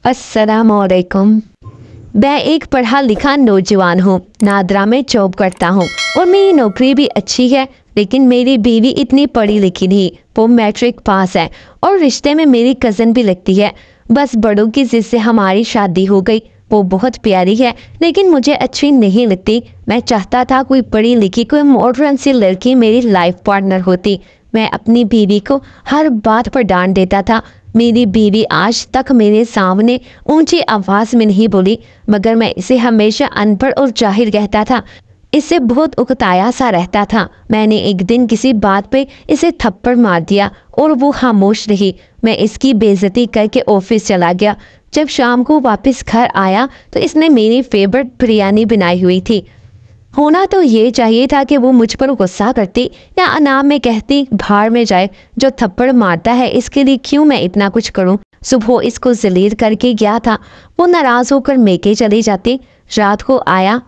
अस्सलामुअलैकुम। मैं एक पढ़ा लिखा नौजवान हूँ, नादरा में जॉब करता हूँ और मेरी नौकरी भी अच्छी है। लेकिन मेरी बीवी इतनी पढ़ी लिखी नहीं, वो मैट्रिक पास है और रिश्ते में मेरी कज़न भी लगती है। बस बड़ों की जिद से हमारी शादी हो गई। वो बहुत प्यारी है लेकिन मुझे अच्छी नहीं लगती। मैं चाहता था कोई पढ़ी लिखी, कोई मॉडर्न सी लड़की मेरी लाइफ पार्टनर होती। मैं अपनी बीवी को हर बात पर डांट देता था। मेरी बीवी आज तक मेरे सामने ऊंची आवाज में नहीं बोली, मगर मैं इसे हमेशा अनपढ़ और जाहिल कहता था। इससे बहुत उकताया सा रहता था। मैंने एक दिन किसी बात पे इसे थप्पड़ मार दिया और वो खामोश रही। मैं इसकी बेइज्जती करके ऑफिस चला गया। जब शाम को वापस घर आया तो इसने मेरी फेवरेट बिरयानी बनाई हुई थी। होना तो ये चाहिए था कि वो मुझ पर गुस्सा करती या अनाम में कहती भाड़ में जाए, जो थप्पड़ मारता है इसके लिए क्यों मैं इतना कुछ करूं। सुबह इसको जलील करके गया था, वो नाराज होकर मेके चली जाती। रात को आया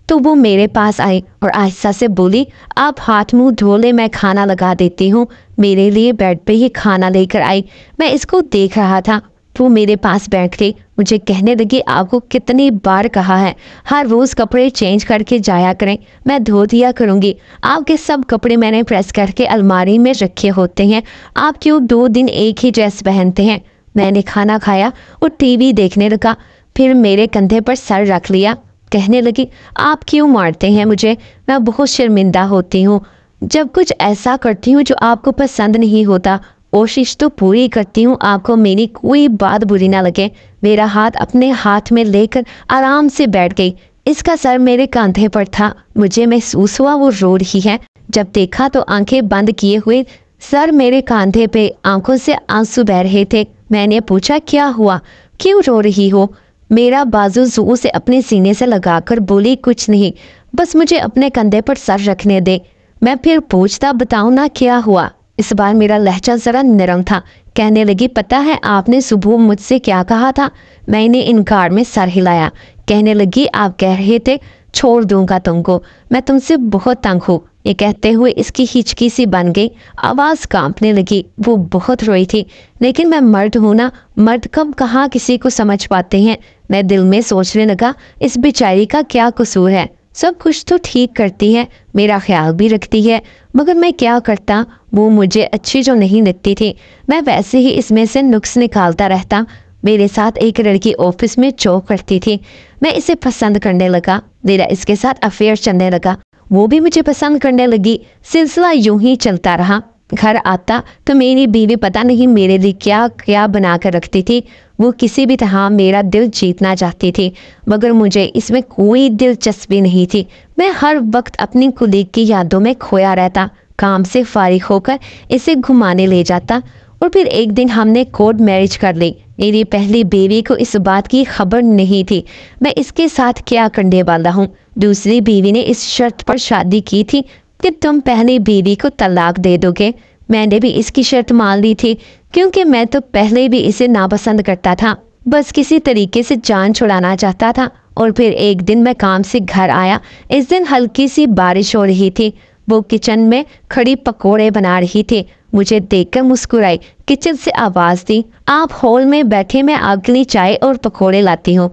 तो वो मेरे पास आई और आहिस्ता से बोली, आप हाथ मुंह धो ले, मैं खाना लगा देती हूँ। मेरे लिए बेड पे ही खाना लेकर आई। मैं इसको देख रहा था। वो मेरे पास बैठ गई। मुझे कहने लगी, आपको कितनी बार कहा है हर रोज कपड़े चेंज करके जाया करें, मैं धो दिया करूंगी। आपके सब कपड़े मैंने प्रेस करके अलमारी में रखे होते हैं, आप क्यों 2 दिन एक ही ड्रेस पहनते हैं। मैंने खाना खाया और टीवी देखने लगा। फिर मेरे कंधे पर सर रख लिया। कहने लगी, आप क्यों मारते हैं मुझे, मैं बहुत शर्मिंदा होती हूँ जब कुछ ऐसा करती हूँ जो आपको पसंद नहीं होता। कोशिश तो पूरी करती हूँ आपको मेरी कोई बात बुरी ना लगे। मेरा हाथ अपने हाथ में लेकर आराम से बैठ गई। इसका सर मेरे कंधे पर था। मुझे महसूस हुआ वो रो रही है। जब देखा तो आंखें बंद किए हुए सर मेरे कंधे पे, आंखों से आंसू बह रहे थे। मैंने पूछा, क्या हुआ, क्यों रो रही हो। मेरा बाजू जोर से अपने सीने से लगाकर बोली, कुछ नहीं, बस मुझे अपने कंधे पर सर रखने दे। मैं फिर पूछता, बताओ ना क्या हुआ। इस बार मेरा लहजा जरा नरम था। कहने लगी, पता है आपने सुबह मुझसे क्या कहा था। मैंने इनकार में सर हिलाया। कहने लगी, आप कह रहे थे छोड़ दूंगा तुमको, मैं तुमसे बहुत तंग हूँ। ये कहते हुए इसकी हिचकी सी बन गई, आवाज कांपने लगी। वो बहुत रोई थी। लेकिन मैं मर्द हूं ना, मर्द कब कहाँ किसी को समझ पाते हैं। मैं दिल में सोचने लगा, इस बेचारी का क्या कसूर है, सब कुछ तो ठीक करती है, मेरा ख्याल भी रखती है, मगर मैं क्या करता। वो मुझे अच्छी जो नहीं लगती थी, मैं वैसे ही इसमें से नुक्स निकालता रहता। मेरे साथ एक लड़की ऑफिस में जॉब करती थी। मैं इसे पसंद करने लगा। मेरा इसके साथ अफेयर चलने लगा। वो भी मुझे पसंद करने लगी। सिलसिला यूं ही चलता रहा। घर आता तो मेरी बीवी पता नहीं मेरे लिए क्या क्या बना कर रखती थी। वो किसी भी तरह मेरा दिल जीतना चाहती थी, मगर मुझे इसमें कोई दिलचस्पी नहीं थी। मैं हर वक्त अपनी कुलीग की यादों में खोया रहता। काम से फारिग होकर इसे घुमाने ले जाता और फिर एक दिन हमने कोर्ट मैरिज कर ली। मेरी पहली बीवी को इस बात की खबर नहीं थी मैं इसके साथ क्या करने वाला हूँ। दूसरी बीवी ने इस शर्त पर शादी की थी कि तुम पहली बीवी को तलाक दे दोगे। मैंने भी इसकी शर्त मान ली थी, क्योंकि मैं तो पहले भी इसे नापसंद करता था, बस किसी तरीके से जान छुड़ाना चाहता था। और फिर एक दिन मैं काम से घर आया। इस दिन हल्की सी बारिश हो रही थी। वो किचन में खड़ी पकोड़े बना रही थी। मुझे देखकर मुस्कुराई। किचन से आवाज दी, आप हॉल में बैठे, मैं आपके लिए चाय और पकोड़े लाती हूँ।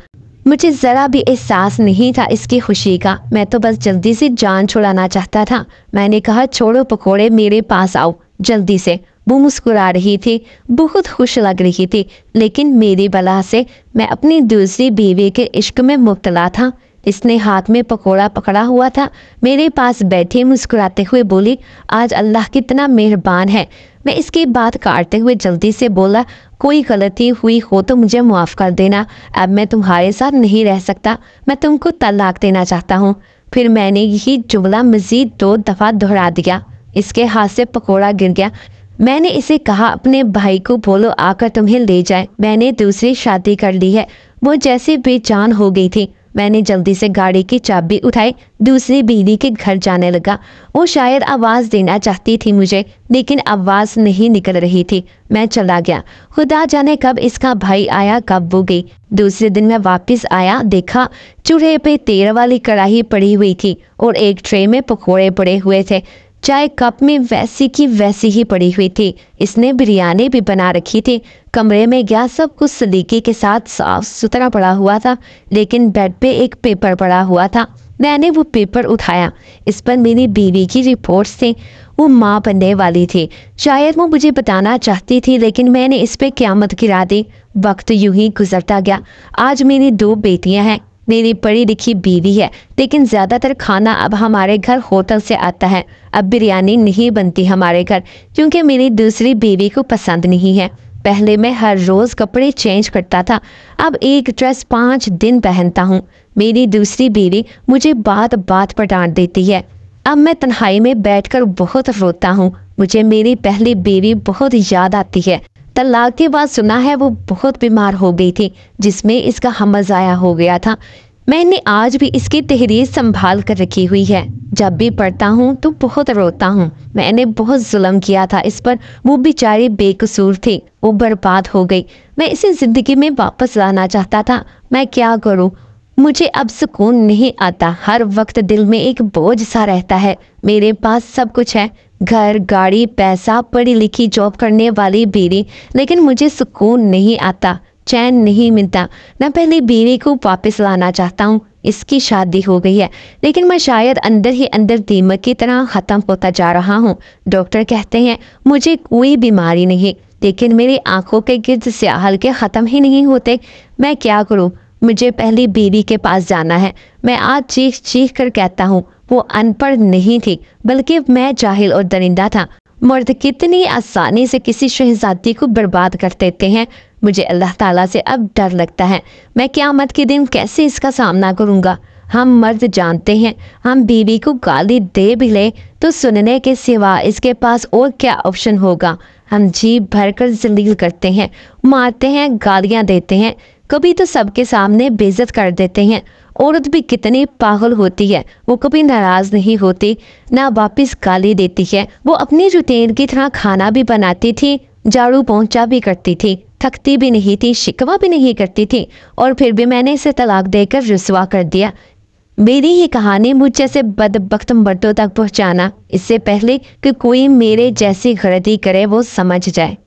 मुझे ज़रा भी एहसास नहीं था इसकी खुशी का। मैं तो बस जल्दी से जान छुड़ाना चाहता था। मैंने कहा, छोड़ो पकोड़े, मेरे पास आओ जल्दी से। वो मुस्कुरा रही थी, बहुत खुश लग रही थी। लेकिन मेरी बला से मैं अपनी दूसरी बीवी के इश्क में मुब्तला था। इसने हाथ में पकोड़ा पकड़ा हुआ था। मेरे पास बैठे मुस्कुराते हुए बोली, आज अल्लाह कितना मेहरबान है। मैं इसकी बात काटते हुए जल्दी से बोला, कोई गलती हुई हो तो मुझे माफ़ कर देना। अब मैं तुम्हारे साथ नहीं रह सकता, मैं तुमको तलाक देना चाहता हूँ। फिर मैंने यही जुमला मज़ीद 2 दफ़ा दोहरा दिया। इसके हाथ से पकोड़ा गिर गया। मैंने इसे कहा, अपने भाई को बोलो आकर तुम्हें ले जाए, मैंने दूसरी शादी कर ली है। वो जैसे बेजान हो गई थी। मैंने जल्दी से गाड़ी की चाबी उठाई, दूसरी बीवी के घर जाने लगा। वो शायद आवाज़ देना चाहती थी मुझे, लेकिन आवाज़ नहीं निकल रही थी। मैं चला गया। खुदा जाने कब इसका भाई आया, कब वो गई। दूसरे दिन मैं वापस आया, देखा चूल्हे पे तेल वाली कढ़ाई पड़ी हुई थी और एक ट्रे में पकोड़े पड़े हुए थे। चाय कप में वैसी की वैसी ही पड़ी हुई थी। इसने बिरयानी भी बना रखी थी। कमरे में गया, सब कुछ सलीके के साथ साफ सुथरा पड़ा हुआ था, लेकिन बेड पे एक पेपर पड़ा हुआ था। मैंने वो पेपर उठाया। इस पर मेरी बीवी की रिपोर्ट्स थी। वो माँ बनने वाली थी। शायद वो मुझे बताना चाहती थी, लेकिन मैंने इस पे क़यामत गिरा दी। वक्त यूं ही गुजरता गया। आज मेरी 2 बेटियां हैं। मेरी पढ़ी लिखी बीवी है, लेकिन ज़्यादातर खाना अब हमारे घर होटल से आता है। अब बिरयानी नहीं बनती हमारे घर, क्योंकि मेरी दूसरी बीवी को पसंद नहीं है। पहले मैं हर रोज़ कपड़े चेंज करता था, अब एक ड्रेस 5 दिन पहनता हूँ। मेरी दूसरी बीवी मुझे बात बात पर डांट देती है। अब मैं तन्हाई में बैठकर बहुत रोता हूँ। मुझे मेरी पहली बीवी बहुत याद आती है। तलाक के बाद सुना है वो बहुत बीमार हो गई थी, जिसमें इसका हमल ज़ाया हो गया था। मैंने आज भी इसकी तहरीर संभाल कर रखी हुई है। जब भी पढ़ता हूँ तो बहुत रोता हूँ। मैंने बहुत जुल्म किया था इस पर। वो बेचारी बेकसूर थी, वो बर्बाद हो गई। मैं इसे ज़िंदगी में वापस लाना चाहता था। मैं क्या करूँ? मुझे अब सुकून नहीं आता। हर वक्त दिल में एक बोझ सा रहता है। मेरे पास सब कुछ है, घर, गाड़ी, पैसा, पढ़ी लिखी जॉब करने वाली बीवी, लेकिन मुझे सुकून नहीं आता, चैन नहीं मिलता। मैं पहले बीवी को वापस लाना चाहता हूँ। इसकी शादी हो गई है, लेकिन मैं शायद अंदर ही अंदर दीमक की तरह ख़त्म होता जा रहा हूँ। डॉक्टर कहते हैं मुझे कोई बीमारी नहीं, लेकिन मेरी आंखों के गिर्द स्याह हल्के ख़त्म ही नहीं होते। मैं क्या करूँ? मुझे पहली बीवी के पास जाना है। मैं आज चीख चीख कर कहता हूँ, वो अनपढ़ नहीं थी, बल्कि मैं जाहिल और दरिंदा था। मर्द कितनी आसानी से किसी शहजादी को बर्बाद कर देते हैं। मुझे अल्लाह ताला से अब डर लगता है। मैं क़यामत के दिन कैसे इसका सामना करूँगा? हम मर्द जानते हैं, हम बीवी को गाली दे भी ले तो सुनने के सिवा इसके पास और क्या ऑप्शन होगा? हम जी भर कर जलील करते हैं, मारते हैं, गालियाँ देते हैं, कभी तो सबके सामने बेइज्जत कर देते हैं। औरत भी कितनी पागल होती है। वो कभी नाराज़ नहीं होती, ना वापस गाली देती है। वो अपनी रूटीन की तरह खाना भी बनाती थी, झाड़ू पोंछा भी करती थी, थकती भी नहीं थी, शिकवा भी नहीं करती थी। और फिर भी मैंने इसे तलाक देकर रुसवा कर दिया। मेरी ही कहानी मुझ जैसे बदबख्त मर्दों तक पहुंचाना, इससे पहले कि कोई मेरे जैसी गलती करे वो समझ जाए।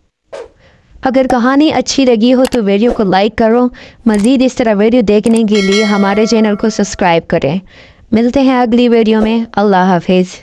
अगर कहानी अच्छी लगी हो तो वीडियो को लाइक करो। मज़ीद इस तरह वीडियो देखने के लिए हमारे चैनल को सब्सक्राइब करें। मिलते हैं अगली वीडियो में। अल्लाह हाफिज़।